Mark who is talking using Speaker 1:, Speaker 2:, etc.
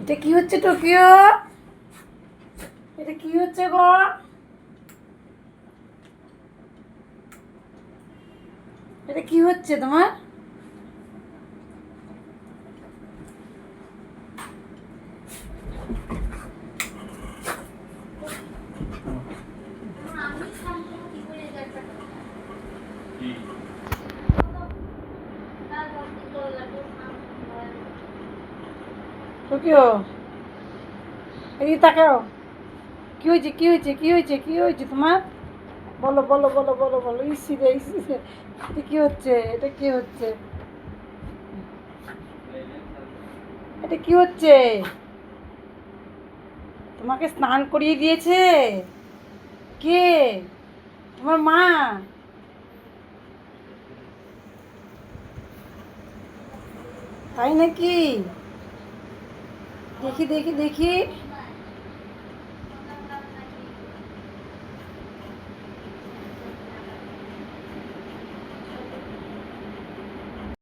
Speaker 1: এটা কি হচ্ছে টোকিও? এটা কি হচ্ছে গো? এটা কি হচ্ছে তোমার? টোকিও, এদিকে তাকাও। কি হয়েছে, কি হয়েছে, কি হয়েছে, কি হয়েছে তোমার? বলো বলো বলো বলো বলো। ইসি রে, ইসি রে। এটা কি হচ্ছে? এটা কি হচ্ছে? এটা কি হচ্ছে? তোমাকে স্নান করিয়ে দিয়েছে কে? তোমার মা? তাই নাকি? দেখি দেখি দেখি।